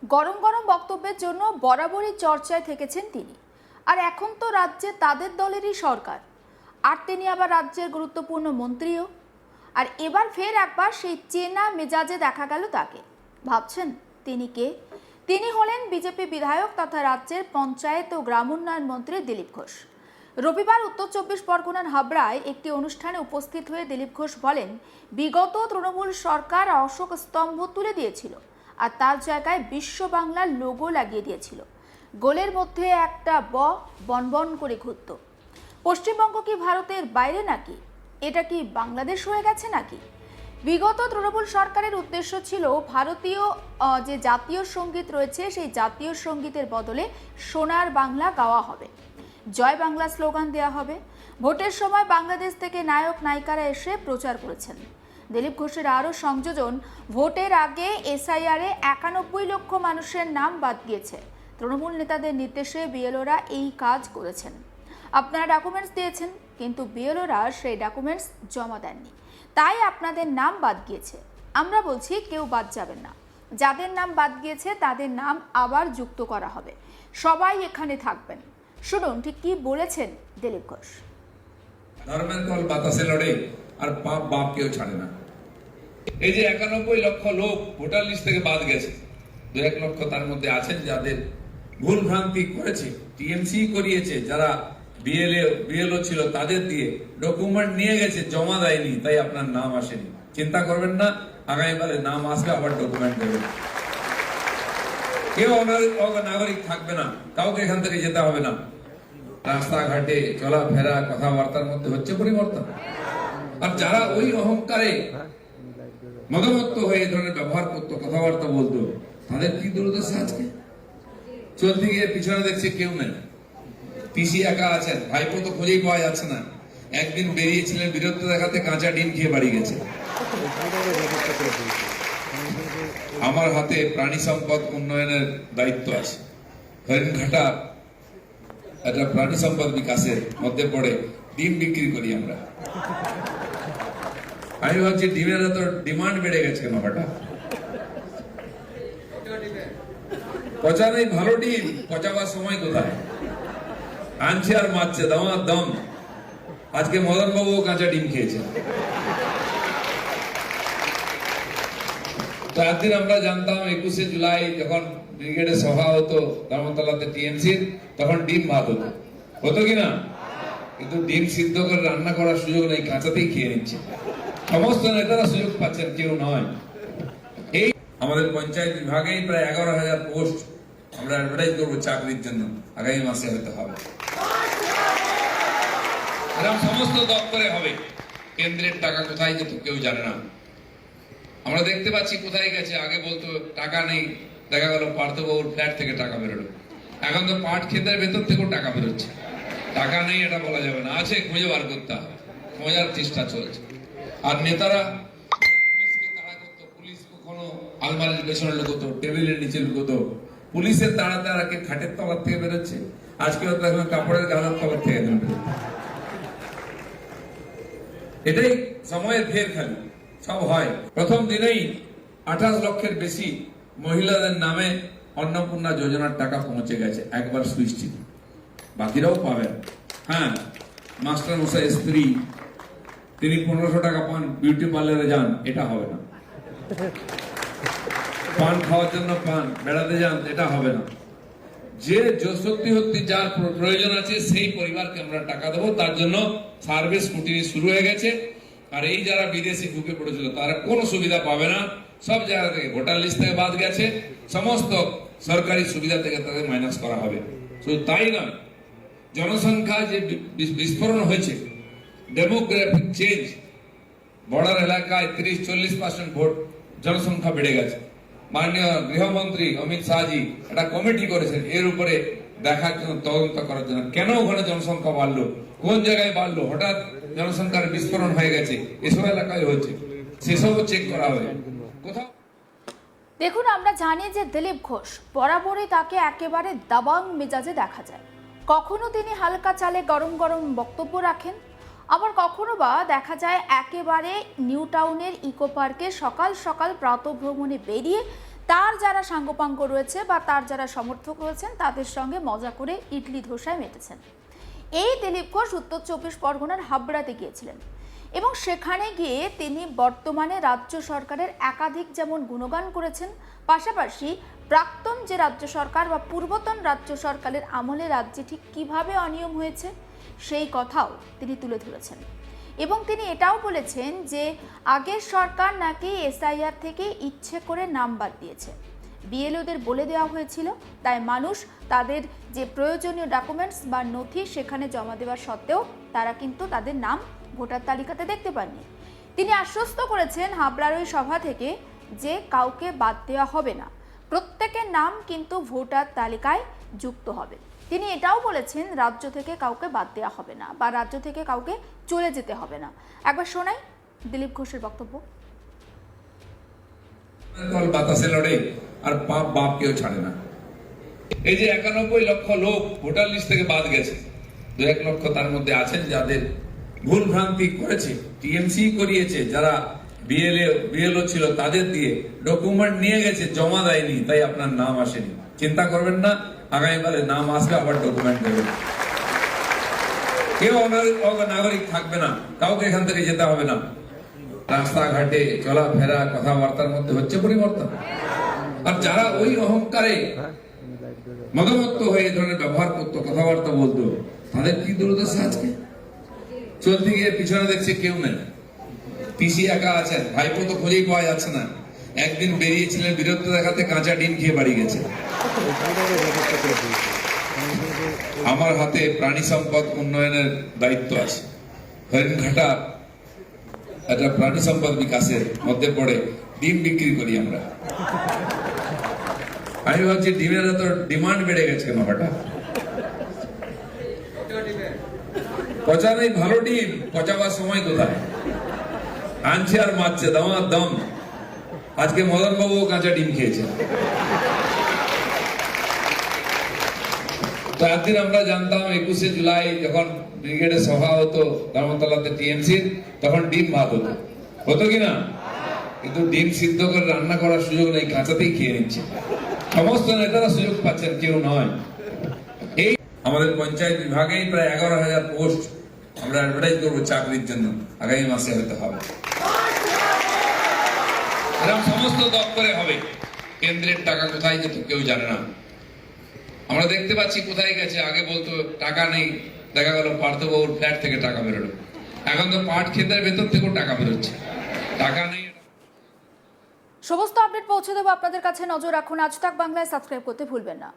গরম গরম বক্তব্যের জন্য বরাবরই চর্চায় থেকেছেন তিনি। আর এখন তো রাজ্যে তাদের দলেরই সরকার, আর তিনি আবার রাজ্যের গুরুত্বপূর্ণ মন্ত্রীও। আর এবার ফের একবার সেই চেনা মেজাজে দেখা গেল তাকে। ভাবছেন তিনি কে? তিনি হলেন বিজেপি বিধায়ক তথা রাজ্যের পঞ্চায়েত ও গ্রামোন্নয়ন মন্ত্রী দিলীপ ঘোষ। রবিবার উত্তর চব্বিশ পরগনার হাবড়ায় একটি অনুষ্ঠানে উপস্থিত হয়ে দিলীপ ঘোষ বলেন, বিগত তৃণমূল সরকার অশোক স্তম্ভ তুলে দিয়েছিল আর তার জায়গায় বিশ্ব বাংলার লোগো লাগিয়ে দিয়েছিল। গোলের মধ্যে একটা বনবন করে ঘুরত। পশ্চিমবঙ্গ কি ভারতের বাইরে নাকি? এটা কি বাংলাদেশ হয়ে গেছে নাকি? বিগত তৃণমূল সরকারের উদ্দেশ্য ছিল ভারতীয় যে জাতীয় সঙ্গীত রয়েছে সেই জাতীয় সঙ্গীতের বদলে সোনার বাংলা গাওয়া হবে, জয় বাংলা স্লোগান দেওয়া হবে। ভোটের সময় বাংলাদেশ থেকে নায়ক নায়িকারা এসে প্রচার করেছেন। দিলীপ ঘোষের আরও সংযোজন, ভোটের আগে এসআইআরে 91 লক্ষ মানুষের নাম বাদ গিয়েছে। তৃণমূল নেতাদের নির্দেশে বিএলওরা এই কাজ করেছেন। আপনারা ডকুমেন্টস দিয়েছেন, কিন্তু বিএলওরা সেই ডকুমেন্টস জমা দেননি, তাই আপনাদের নাম বাদ গিয়েছে। আমরা বলছি কেউ বাদ যাবেন না, যাদের নাম বাদ গিয়েছে তাদের নাম আবার যুক্ত করা হবে, সবাই এখানে থাকবেন। শুনুন ঠিক কি বলেছেন দিলীপ ঘোষ। ধর্মের দল বাতাসে লড়ে আর পাপ বাপ কেউ ছাড়ে না। এই যে 91 লক্ষ লোক ভোটার লিস্ট থেকে বাদ গেছে, 2-1 লক্ষ তার মধ্যে আছেন যাদের ভুল ভ্রান্তি করেছে, টিএমসি করিয়েছে, যারা বিএলও ছিল তাদের দিয়ে ডকুমেন্ট নিয়ে গেছে, জমা দেয়নি, তাই আপনার নাম আসেনি। চিন্তা করবেন না, আগামীবারে নাম আসবে, আবার ডকুমেন্ট দেবেন। কেউ নাগরিক থাকবে না, কাউকে এখান থেকে যেতে হবে না। রাস্তাঘাটে চলাফেরা কথাবার্তার মধ্যে হচ্ছে পরিবর্তন। আর যারা ওই অহংকারে মদমত্ত হয়ে এই ধরনের ব্যবহার করতো, কথাবার্তা বলতো, তাদের কি দুর্দশা আজকে? চলতে গিয়ে পিছনে দেখছে কেউ নেই, পিসি একা আছেন, ভাইপো তো খুঁজেই পাওয়া যাচ্ছে না। একদিন বেরিয়েছিলেন বীরত্ব দেখাতে, কাঁচা ডিম খেয়ে বাড়ি গেছে। আমার হাতে প্রাণী সম্পদ উন্নয়নের দায়িত্ব আছে। হরিণঘাটা একটা প্রাণী সম্পদ বিকাশের মধ্যে পড়ে, ডিম বিক্রি করি আমরা। আমি ভাবছি ডিমের এত ডিমান্ড বেড়ে গেছে কেন হঠাৎ? পচা নেই, ভালো ডিম, পচাবার সময় কোথায়? আনছে আর মারছে দমার দম। আজকে মদন বাবু কাঁচা ডিম খেয়েছে। তো একদিন আমরা জানতাম 21শে জুলাই যখন ব্রিগেডের সভা হতো ধর্মতলাতে টিএমসির, তখন ডিম ভাত হতো কিনা? কিন্তু ডিম সিদ্ধ করে রান্না করার সুযোগ নেই, কাঁচাতেই খেয়ে নিচ্ছে। সমস্ত নেতারা সুযোগ পাচ্ছেন, কেউ নয়। এই আমাদের পঞ্চায়েত বিভাগেই প্রায় 11,000 পোস্ট আমরা অ্যাডভার্টাইজ করবো চাকরির জন্য, আগামী মাসে হতে হবে। এরকম সমস্ত দপ্তরে হবে। কেন্দ্রের টাকা কোথায় যেত কেউ জানে না। আমরা দেখতে পাচ্ছি কোথায় গেছে। আগে বলতো টাকা নেই, দেখা গেল পার্থবাবুর ফ্ল্যাট থেকে টাকা বেরোলো। এখন তো পাট ক্ষেতের ভেতর থেকেও টাকা বেরোচ্ছে। টাকা নেই এটা বলা যাবে না, আছে, খুঁজে বার করতে হবে, খোঁজার চেষ্টা চলছে। আর নেতারা পুলিশকে তাড়া করতো, পুলিশ কখনো আলমারির পেছনে লুকোতো, টেবিলের নিচে লুকোতো। পুলিশের তাড়াকে খাটের তলার থেকে বেরোচ্ছে, আজকে এখন কাপড়ের গালার তলার থেকে বেরোচ্ছে। এটাই সময়ের ফের খালি সব হয়। প্রথম দিনেই 28 লক্ষের বেশি মহিলাদের নামে অন্নপূর্ণা যোজনার টাকা পৌঁছে গেছে, একবার সুইচ টিপে। বাকিরাও পাবেন। হ্যাঁ, মাস্টার মশাই স্ত্রী, তিনি 1500 টাকা পান, বিউটি পার্লারে যান, এটা হবে না। পান খাওয়ার জন্য পান, বেড়াতে যান, এটা হবে না। যে সত্যি সত্যি যার প্রয়োজন আছে সেই পরিবারকে আমরা টাকা দেবো, তার জন্য সার্ভে স্কুটিনি শুরু হয়ে গেছে। আর এই যারা বিদেশি ঢুকে পড়েছিল তারা কোনো সুবিধা পাবে না। সব জায়গা থেকে ভোটার লিস্ট থেকে বাদ গেছে, সমস্ত সরকারি সুবিধা থেকে তাদের মাইনাস করা হবে। শুধু তাই নয়, জনসংখ্যা যে বিস্ফোরণ হয়েছে, ডেমোগ্রাফিক চেঞ্জ, বর্ডার এলাকায় 30-40% ভোট জনসংখ্যা বেড়ে গেছে। মাননীয় গৃহমন্ত্রী অমিত শাহজি একটা কমিটি করেছেন এর উপরে দেখার জন্য, তদন্ত করার জন্য, কেন ওখানে জনসংখ্যা বাড়লো, কোন জায়গায় বাড়লো, হঠাৎ জনসংখ্যার বিস্ফোরণ হয়ে গেছে, এসব এলাকায় হচ্ছে, সেসবও চেক করা হবে। কোথাও দেখুন, আমরা জানি যে দিলীপ ঘোষ বরাবরই তাকে একেবারে দাবাং মেজাজে দেখা যায়। কখনো তিনি হালকা চালে গরম গরম বক্তব্য রাখেন, আবার কখনো বা দেখা যায় একেবারে নিউ টাউনের ইকো পার্কে সকাল সকাল প্রাতঃভ্রমণে বেরিয়ে তার যারা সাঙ্গপাঙ্গ রয়েছে বা তার যারা সমর্থক রয়েছেন তাদের সঙ্গে মজা করে ইডলি ধোসায় মেতেছেন। এই দিলীপ ঘোষ উত্তর 24 পরগনার হাবড়াতে গিয়েছিলেন এবং সেখানে গিয়ে তিনি বর্তমানে রাজ্য সরকারের একাধিক যেমন গুণগান করেছেন, পাশাপাশি প্রাক্তন যে রাজ্য সরকার বা পূর্বতন রাজ্য সরকারের আমলে রাজ্যে ঠিক কিভাবে অনিয়ম হয়েছে সেই কথাও তিনি তুলে ধরেছেন। এবং তিনি এটাও বলেছেন যে আগের সরকার নাকি এসআইআর থেকে ইচ্ছে করে নাম বাদ দিয়েছে, বিএলওদের বলে দেওয়া হয়েছিল, তাই মানুষ তাদের যে প্রয়োজনীয় ডকুমেন্টস বা নথি সেখানে জমা দেওয়ার সত্ত্বেও তারা কিন্তু তাদের নাম ভোটার তালিকাতে দেখতে পাননি। তিনি আশ্বস্ত করেছেন হাবড়ার ওই সভা থেকে যে কাউকে বাদ দেওয়া হবে না, প্রত্যেকের নাম কিন্তু ভোটার তালিকায় যুক্ত হবে। তিনি এটাও বলেছেন রাজ্য থেকে কাউকে বাদ দেওয়া হবে না বা রাজ্য থেকে কাউকে চলে যেতে হবে না। একবার শোনাই দিলীপ ঘোষের বক্তব্য। বাতাসে লড়ে আর পাপ বাপ কেউ ছাড়ে না। এই যে 91 লক্ষ লোক ভোটার লিস্ট থেকে বাদ গেছে, 2-1 লক্ষ তার মধ্যে আছেন যাদের ভুল ভ্রান্তি করেছে, টিএমসি করিয়েছে, যারা বিএলও ছিল তাদের দিয়ে ডকুমেন্ট নিয়ে গেছে, জমা দেয়নি, তাই আপনার নাম আসেনি। চিন্তা করবেন না, আগামীকালে নাম আসবে, আবার ডকুমেন্ট দেবেন। কেউ নাগরিক থাকবে না, কাউকে এখান থেকে যেতে হবে না। রাস্তাঘাটে চলাফেরা কথাবার্তার মধ্যে হচ্ছে পরিবর্তন। আর যারা ওই অহংকারে মদমত্ত হয়ে এই ধরনের ব্যবহার করতো, কথাবার্তা বলতো, তাদের কি দুর্দশা আজকে। চলতে গিয়ে পিছনে দেখছে কেউ নেই, পিসি একা আছেন, ভাইপো তো খুঁজেই পাওয়া যাচ্ছে না। একদিন বেরিয়েছিলেন বীরত্ব দেখাতে, কাঁচা ডিম খেয়ে বাড়ি গেছে। আমার হাতে প্রাণী সম্পদ উন্নয়নের দায়িত্ব আছে। হরিণঘাটা একটা প্রাণী সম্পদ বিকাশের মধ্যে পড়ে, ডিম বিক্রি করি আমরা। আমি ভাবছি ডিমের এত ডিমান্ড বেড়ে গেছে কেন হঠাৎ। পচা নেই, ভালো ডিম, পচাবার সময় কোথায়? আনছে আর মারছে দামার দম। আজকে মদন বাবু কাঁচা ডিম খেয়েছে। তো একদিন আমরা জানতাম 21শে জুলাই যখন ব্রিগেডের সভা হতো ধর্মতলাতে টিএমসির, তখন ডিম ভাত হতো, হতো কিনা? কিন্তু ডিম সিদ্ধ করে রান্না করার সুযোগ নেই, কাঁচাতেই খেয়ে নিচ্ছে। সমস্ত নেতারা সুযোগ পাচ্ছেন, কেউ নয়। এই আমাদের পঞ্চায়েত বিভাগেই প্রায় 11,000 পোস্ট আমরা অ্যাডভার্টাইজ করবো চাকরির জন্য, আগামী মাসে হতে হবে। এরকম সমস্ত দপ্তরে হবে। কেন্দ্রের টাকা কোথায় যেত কেউ জানে না। আমরা দেখতে পাচ্ছি কোথায় গেছে। আগে বলতো টাকা নেই, দেখা গেল পার্থবাবুর ফ্ল্যাট থেকে টাকা বেরোলো। এখন তো পাট ক্ষেতের ভেতর থেকেও টাকা বেরোচ্ছে। টাকা নেই। সমস্ত আপডেট পৌঁছে দেবো আপনাদের কাছে, নজর রাখুন আজ তাক বাংলায়, সাবস্ক্রাইব করতে ভুলবেন না।